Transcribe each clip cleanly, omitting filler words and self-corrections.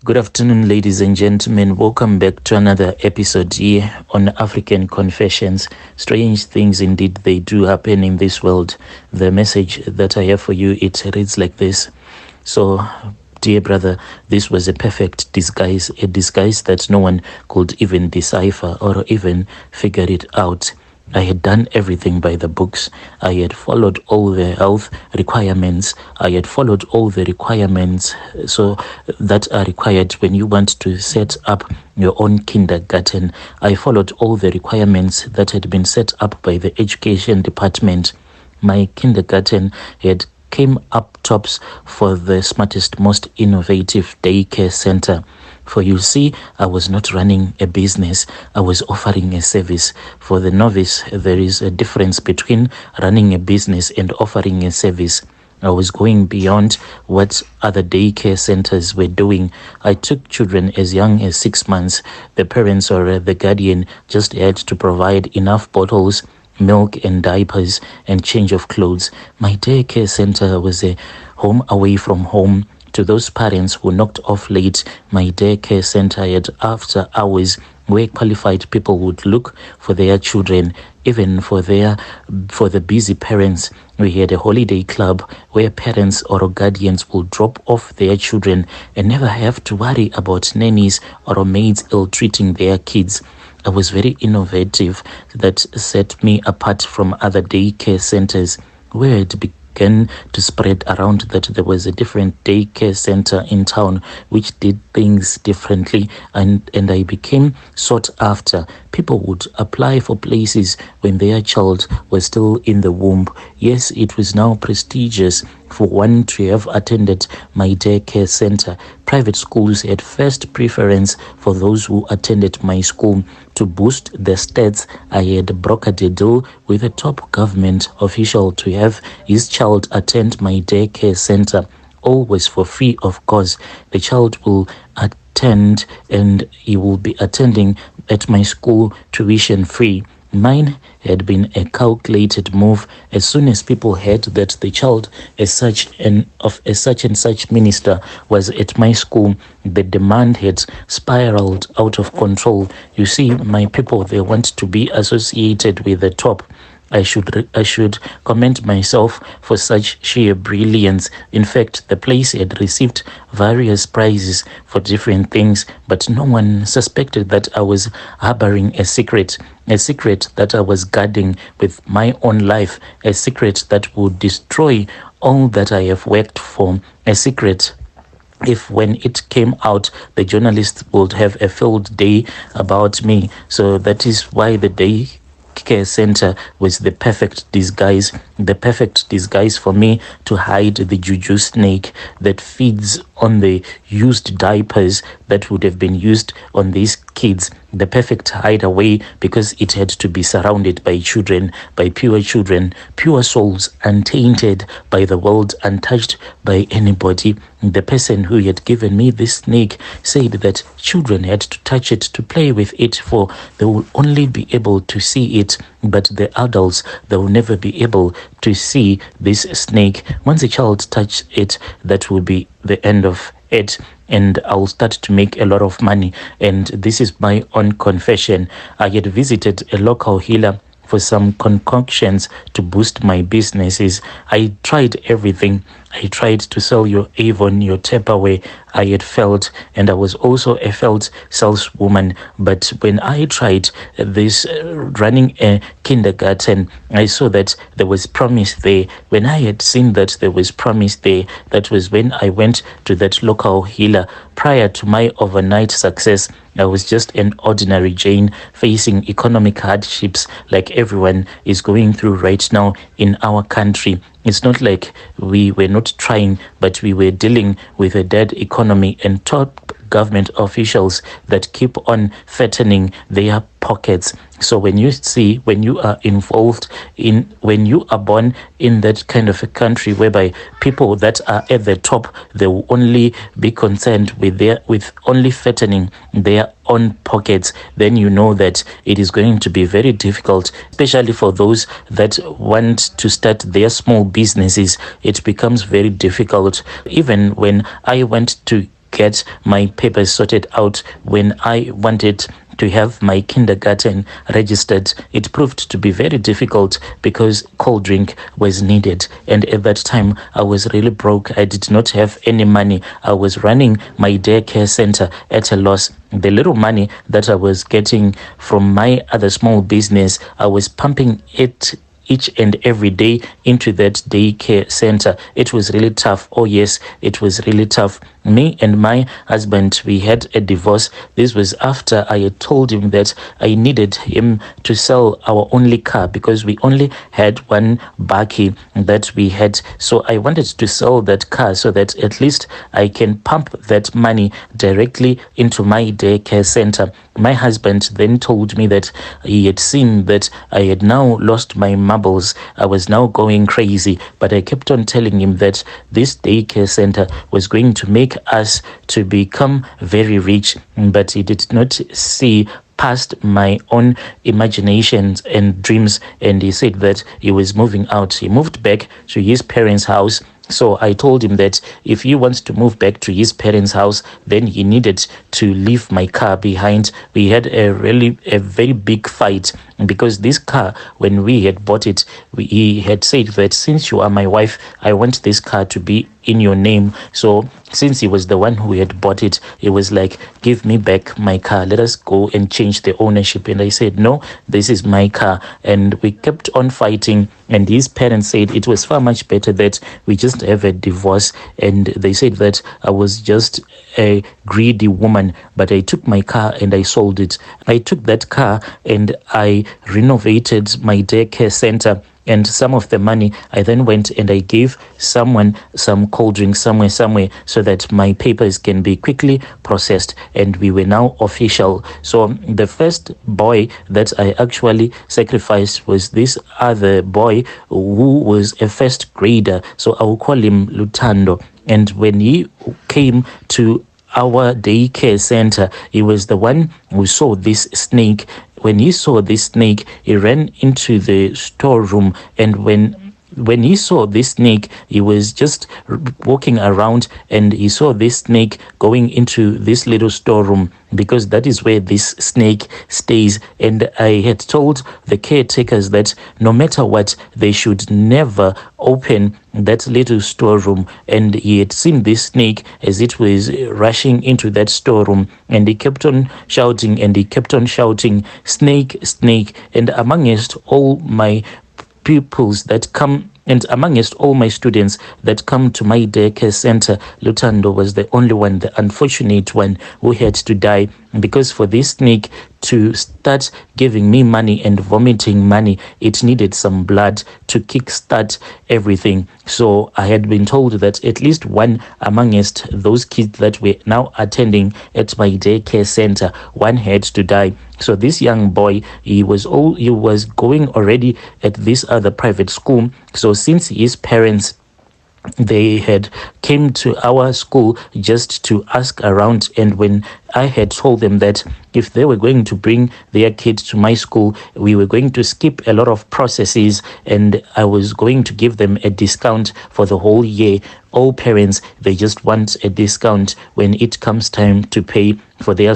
Good afternoon, ladies and gentlemen. Welcome back to another episode here on African Confessions. Strange things indeed they do happen in this world. The message that I have for you, it reads like this. So, dear brother, this was a perfect disguise, a disguise that no one could even decipher or even figure it out. I had done everything by the books. I had followed all the health requirements. I had followed all the requirements so that are required when you want to set up your own kindergarten. I followed all the requirements that had been set up by the education department. My kindergarten had came up tops for the smartest, most innovative daycare center. For you see, I was not running a business, I was offering a service. For the novice, there is a difference between running a business and offering a service. I was going beyond what other daycare centers were doing. I took children as young as 6 months. The parents or the guardian just had to provide enough bottles, milk and diapers and change of clothes. My daycare center was a home away from home. To those parents who knocked off late, my daycare center had after hours where qualified people would look for their children. Even for the busy parents, we had a holiday club where parents or guardians would drop off their children and never have to worry about nannies or maids ill-treating their kids. I was very innovative. That set me apart from other daycare centers where it began to spread around that there was a different daycare center in town which did things differently, and I became sought after. People would apply for places when their child was still in the womb. Yes, it was now prestigious for one to have attended my daycare center. Private schools had first preference for those who attended my school. To boost the stats, I had brokered a deal with a top government official to have his child attend my daycare center. Always for free, of course. The child will attend and he will be attending at my school tuition free. Mine had been a calculated move. As soon as people heard that the child as such and of a such and such minister was at my school, the demand had spiraled out of control. You see, my people, they want to be associated with the top. I should commend myself for such sheer brilliance. In fact, the place had received various prizes for different things, but no one suspected that I was harboring a secret that I was guarding with my own life, a secret that would destroy all that I have worked for, a secret if when it came out, the journalists would have a field day about me. So that is why the day care center was the perfect disguise for me to hide the juju snake that feeds on the used diapers that would have been used on these kids. The perfect hideaway because it had to be surrounded by children, by pure children, pure souls, untainted by the world, untouched by anybody. The person who had given me this snake said that children had to touch it, to play with it, for they will only be able to see it, but the adults, they will never be able to see this snake. Once a child touches it, that will be the end of it, and I'll start to make a lot of money. And this is my own confession. I had visited a local healer for some concoctions to boost my businesses. I tried everything. I tried to sell your Avon, your Tupperware. I had failed, and I was also a failed saleswoman. But when I tried this running a kindergarten, I saw that there was promise there. When I had seen that there was promise there, that was when I went to that local healer. Prior to my overnight success, I was just an ordinary Jane facing economic hardships like everyone is going through right now in our country. It's not like we were not trying, but we were dealing with a dead economy and top government officials that keep on fattening their pockets. So when you are involved in, when you are born in that kind of a country whereby people that are at the top, they will only be concerned with only fattening their own pockets, then you know that it is going to be very difficult, especially for those that want to start their small businesses. It becomes very difficult. Even when I went to get my papers sorted out when I wanted to have my kindergarten registered. It proved to be very difficult because cold drink was needed, and at that time I was really broke. I did not have any money. I was running my daycare center at a loss. The little money that I was getting from my other small business, I was pumping it each and every day into that daycare center. It was really tough. Oh yes, it was really tough. Me and my husband, we had a divorce. This was after I had told him that I needed him to sell our only car because we only had one bakkie that we had. So I wanted to sell that car so that at least I can pump that money directly into my daycare center. My husband then told me that he had seen that I had now lost my marbles. I was now going crazy, but I kept on telling him that this daycare center was going to make us to become very rich, but he did not see past my own imaginations and dreams, and he said that he was moving out. He moved back to his parents' house. So I told him that if he wants to move back to his parents' house, then he needed to leave my car behind. We had a very big fight because this car, when we had bought it, he had said that since you are my wife, I want this car to be in your name. So since he was the one who had bought it, he was like, give me back my car. Let us go and change the ownership. And I said, no, this is my car. And we kept on fighting. And his parents said it was far much better that we just have a divorce. And they said that I was just a greedy woman, but I took my car and I sold it. I took that car and I renovated my daycare center. And some of the money, I then went and I gave someone some cold drink somewhere, so that my papers can be quickly processed. And we were now official. So the first boy that I actually sacrificed was this other boy who was a first grader. So I will call him Lutando. And when he came to our daycare center, he was the one who saw this snake. When he saw this snake, he ran into the storeroom, and when he saw this snake, he was just walking around and he saw this snake going into this little storeroom because that is where this snake stays. And I had told the caretakers that no matter what, they should never open that little storeroom. And he had seen this snake as it was rushing into that storeroom, and he kept on shouting and he kept on shouting, snake, snake. And amongst all my pupils that come, and amongst all my students that come to my daycare center, Lutando was the only one, the unfortunate one, who had to die, because for this snake to start giving me money and vomiting money, it needed some blood to kickstart everything. So I had been told that at least one amongst those kids that were now attending at my daycare center, one had to die. So this young boy, he was going already at this other private school. So since his parents, they had came to our school just to ask around, and when I had told them that if they were going to bring their kids to my school, we were going to skip a lot of processes and I was going to give them a discount for the whole year. All parents, they just want a discount when it comes time to pay for their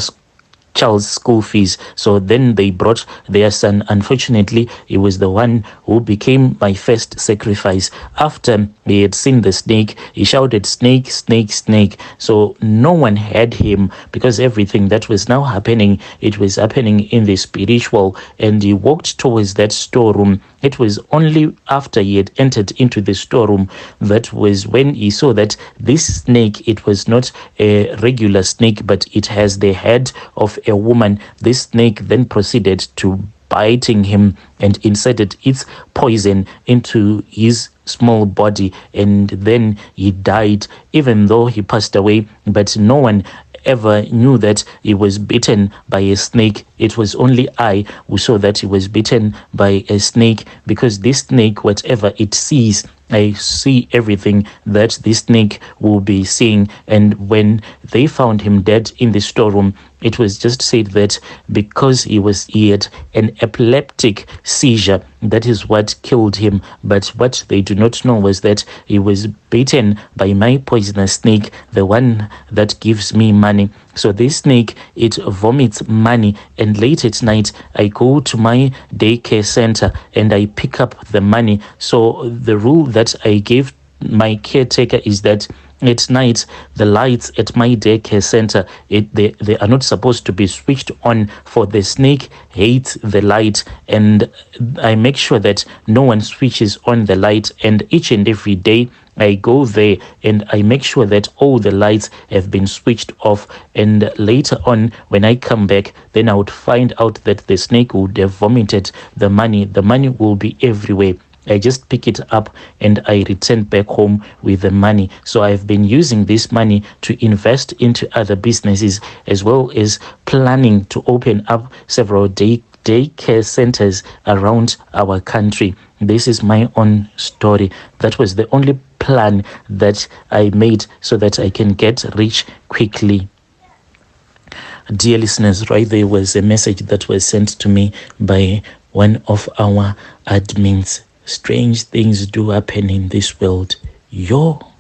child's school fees. So then they brought their son. Unfortunately, he was the one who became my first sacrifice. After he had seen the snake, he shouted, snake, snake, snake. So no one had him, because everything that was now happening, it was happening in the spiritual. And he walked towards that storeroom. It was only after he had entered into the storeroom that was when he saw that this snake, it was not a regular snake, but it has the head of a woman. This snake then proceeded to biting him and inserted its poison into his small body, and then he died, even though he passed away. But no one ever knew that he was bitten by a snake. It was only I who saw that he was bitten by a snake, because this snake, whatever it sees, I see everything that this snake will be seeing. And when they found him dead in the storeroom, It was just said that because he had an epileptic seizure, that is what killed him. But what they do not know was that he was bitten by my poisonous snake, the one that gives me money. So this snake, it vomits money, and late at night I go to my daycare center and I pick up the money. So the rule that I gave my caretaker is that at night the lights at my daycare center, they are not supposed to be switched on, for the snake hates the light, and I make sure that no one switches on the light. And each and every day I go there and I make sure that all the lights have been switched off. And later on, when I come back, then I would find out that the snake would have vomited the money. The money will be everywhere. I just pick it up and I return back home with the money. So I've been using this money to invest into other businesses, as well as planning to open up several daycare centers around our country. This is my own story. That was the only plan that I made so that I can get rich quickly. Dear listeners, right there was a message that was sent to me by one of our admins. Strange things do happen in this world. Yo.